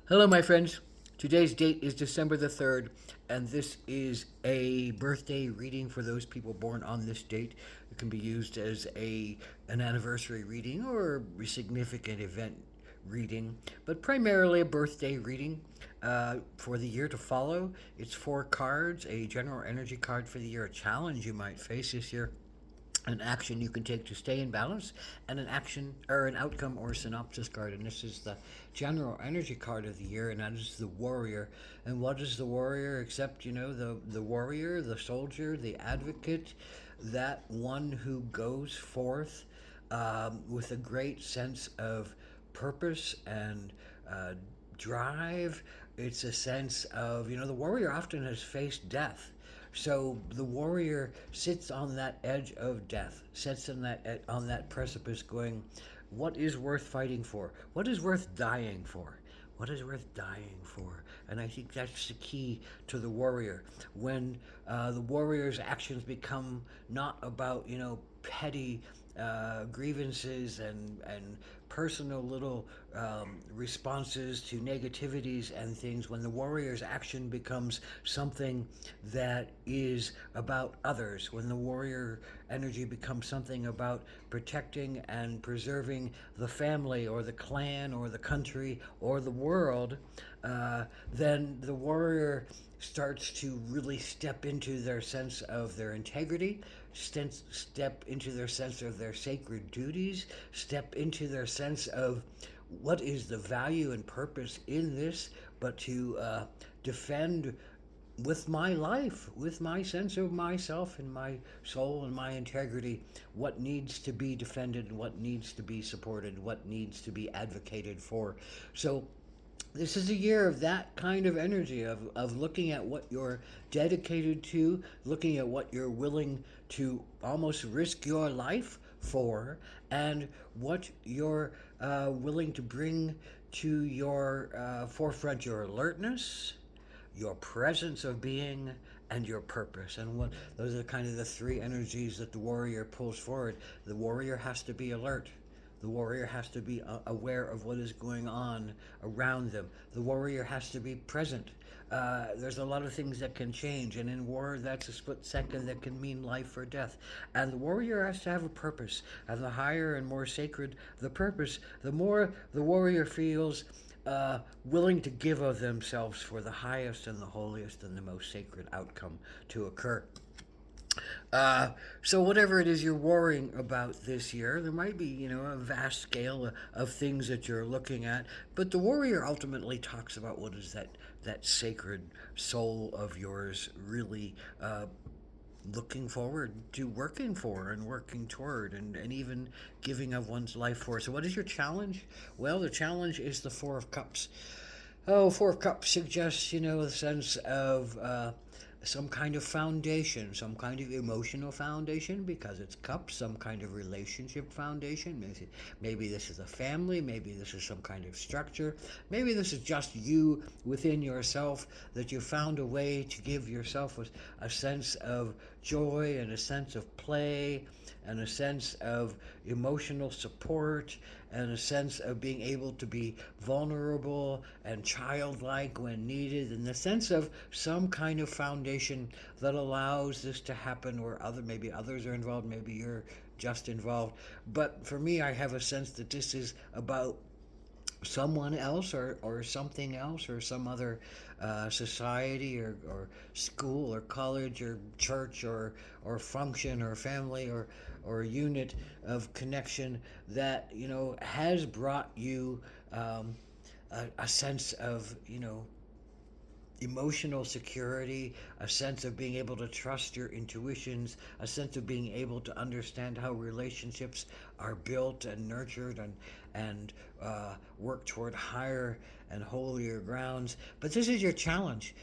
Hello, my friends. Today's date is December the 3rd, and this is a birthday reading for those people born on this date. It can be used as an anniversary reading or a significant event reading, but primarily a birthday reading for the year to follow. It's four cards, a general energy card for the year, a challenge you might face this year, an action you can take to stay in balance, and an action or an outcome or synopsis card. And this is the general energy card of the year, and that is the warrior. And what is the warrior except, the warrior, the soldier, the advocate, that one who goes forth with a great sense of purpose and drive. It's a sense of, the warrior often has faced death. So the warrior sits on that edge of death, sits on that precipice, going, "What is worth fighting for? What is worth dying for? What is worth dying for?" And I think that's the key to the warrior. When the warrior's actions become not about petty grievances and personal little responses to negativities and things, when the warrior's action becomes something that is about others, when the warrior energy becomes something about protecting and preserving the family or the clan or the country or the world, then the warrior starts to really step into their sense of their integrity, step into their sense of their sacred duties, step into their sense of what is the value and purpose in this, but to defend with my life, with my sense of myself and my soul and my integrity, what needs to be defended, what needs to be supported, what needs to be advocated for. So this is a year of that kind of energy of looking at what you're dedicated to, looking at what you're willing to almost risk your life for, and what you're willing to bring to your forefront, your alertness, your presence of being, and your purpose. And what those are kind of the three energies that the warrior pulls forward. The warrior has to be alert. The warrior has to be aware of what is going on around them. The warrior has to be present. There's a lot of things that can change, and in war, that's a split second that can mean life or death. And the warrior has to have a purpose. And the higher and more sacred the purpose, the more the warrior feels willing to give of themselves for the highest and the holiest and the most sacred outcome to occur. Uh, so whatever it is you're worrying about this year, there might be, a vast scale of things that you're looking at, but the warrior ultimately talks about what is that sacred soul of yours really looking forward to working for and working toward and even giving of one's life for. So what is your challenge? Well, the challenge is the Four of Cups. Oh, Four of Cups suggests, a sense of some kind of foundation, some kind of emotional foundation because it's cups, some kind of relationship foundation. Maybe this is a family, maybe this is some kind of structure, maybe this is just you within yourself that you found a way to give yourself a sense of joy and a sense of play and a sense of emotional support and a sense of being able to be vulnerable and childlike when needed, and the sense of some kind of foundation that allows this to happen where maybe others are involved, maybe you're just involved. But for me, I have a sense that this is about someone else or something else or some other society or school or college or church or function or family or unit of connection that has brought you a sense of emotional security, a sense of being able to trust your intuitions, a sense of being able to understand how relationships are built and nurtured and work toward higher and holier grounds. But this is your challenge.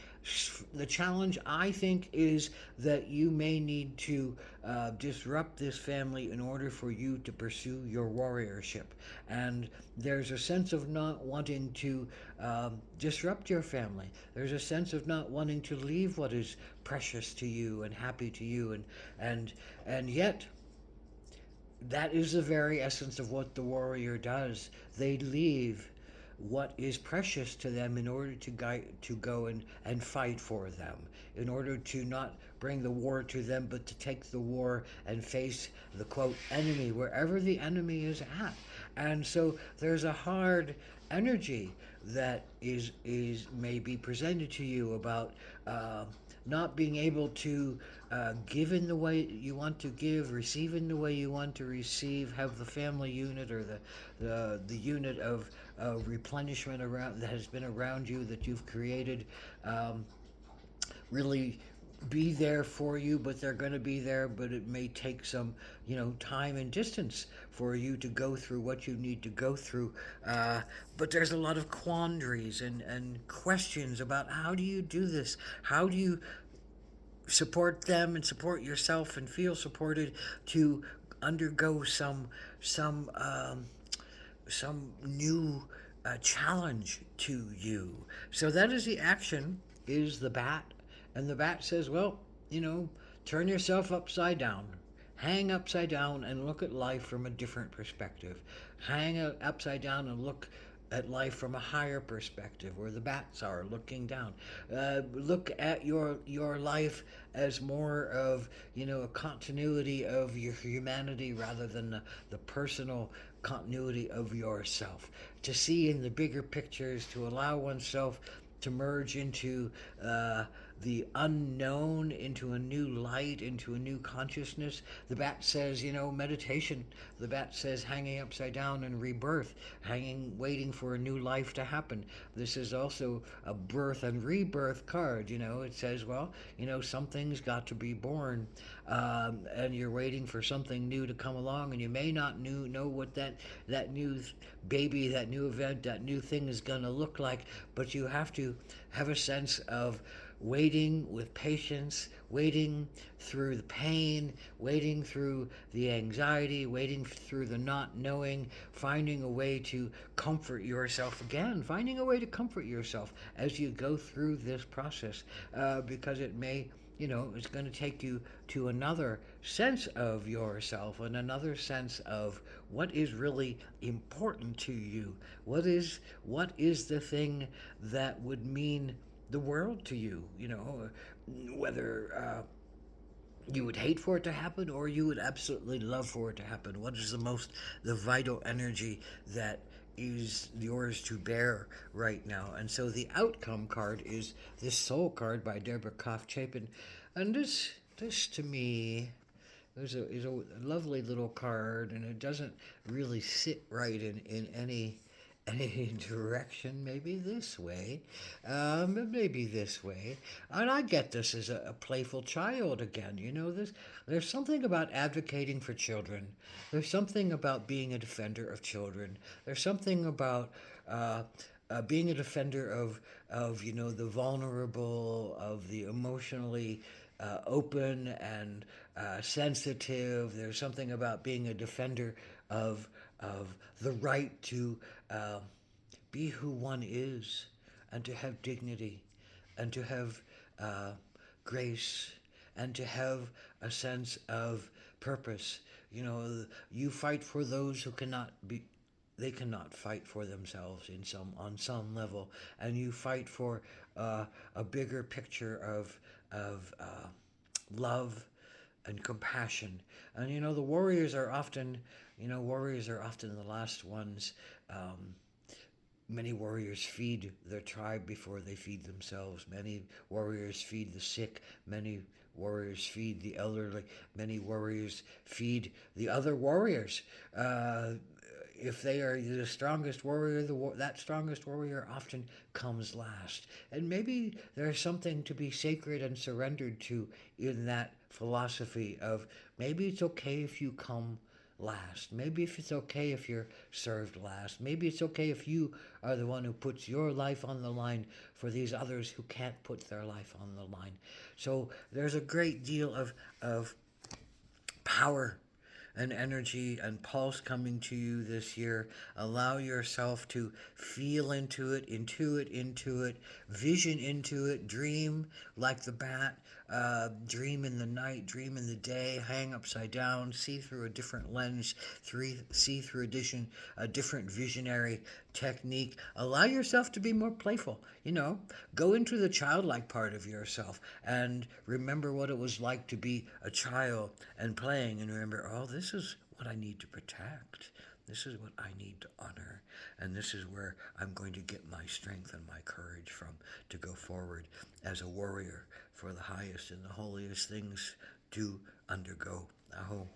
The challenge, I think, is that you may need to disrupt this family in order for you to pursue your warriorship. And there's a sense of not wanting to disrupt your family. There's a sense of not wanting to leave what is precious to you and happy to you, and yet that is the very essence of what the warrior does. They leave what is precious to them in order to go and fight for them, in order to not bring the war to them, but to take the war and face the quote enemy wherever the enemy is at. And so there's a hard energy that is maybe presented to you about not being able to give in the way you want to give, receive in the way you want to receive, have the family unit or the unit of replenishment around that has been around you that you've created. Really be there for you, but they're going to be there, but it may take some, time and distance for you to go through what you need to go through. But there's a lot of quandaries and questions about how do you do this? How do you support them and support yourself and feel supported to undergo some new challenge to you. So that is the action, is the bat. And the bat says, well, turn yourself upside down. Hang upside down and look at life from a different perspective. Hang upside down and look at life from a higher perspective, where the bats are looking down. Look at your life as more of a continuity of your humanity rather than the personal continuity of yourself. To see in the bigger pictures, to allow oneself to merge into the unknown, into a new light, into a new consciousness. The bat says, meditation. The bat says hanging upside down and rebirth, waiting for a new life to happen. This is also a birth and rebirth card. It says, well, something's got to be born, and you're waiting for something new to come along, and you may not know what that new baby, that new event, that new thing is going to look like, but you have to have a sense of waiting with patience, waiting through the pain, waiting through the anxiety, waiting through the not knowing, finding a way to comfort yourself again, finding a way to comfort yourself as you go through this process, because it may, it's going to take you to another sense of yourself and another sense of what is really important to you. What is the thing that would mean the world to you, whether you would hate for it to happen or you would absolutely love for it to happen. What is the vital energy that is yours to bear right now? And so the outcome card is this soul card by Deborah Koff Chapin. And this to me is a lovely little card, and it doesn't really sit right in any direction. Maybe this way, maybe this way. And I get this as a playful child again. There's something about advocating for children. There's something about being a defender of children. There's something about being a defender of the vulnerable, of the emotionally open and sensitive. There's something about being a defender of the right to be who one is, and to have dignity, and to have grace, and to have a sense of purpose. You fight for those who cannot be. They cannot fight for themselves on some level, and you fight for a bigger picture of love and compassion. And the warriors are often the last ones. Many warriors feed their tribe before they feed themselves. Many warriors feed the sick. Many warriors feed the elderly. Many warriors feed the other warriors. If they are the strongest warrior, that strongest warrior often comes last. And maybe there's something to be sacred and surrendered to in that philosophy of maybe it's okay if you come last. Maybe if it's okay if you're served last. Maybe it's okay if you are the one who puts your life on the line for these others who can't put their life on the line. So there's a great deal of power and energy and pulse coming to you this year. Allow yourself to feel into it, intuit into it, vision into it, dream like the bat, dream in the night, dream in the day, hang upside down, see through a different lens, see through a different visionary technique. Allow yourself to be more playful. Go into the childlike part of yourself and remember what it was like to be a child and playing, and remember, oh, this is what I need to protect. This is what I need to honor, and this is where I'm going to get my strength and my courage from to go forward as a warrior for the highest and the holiest things to undergo. Aho.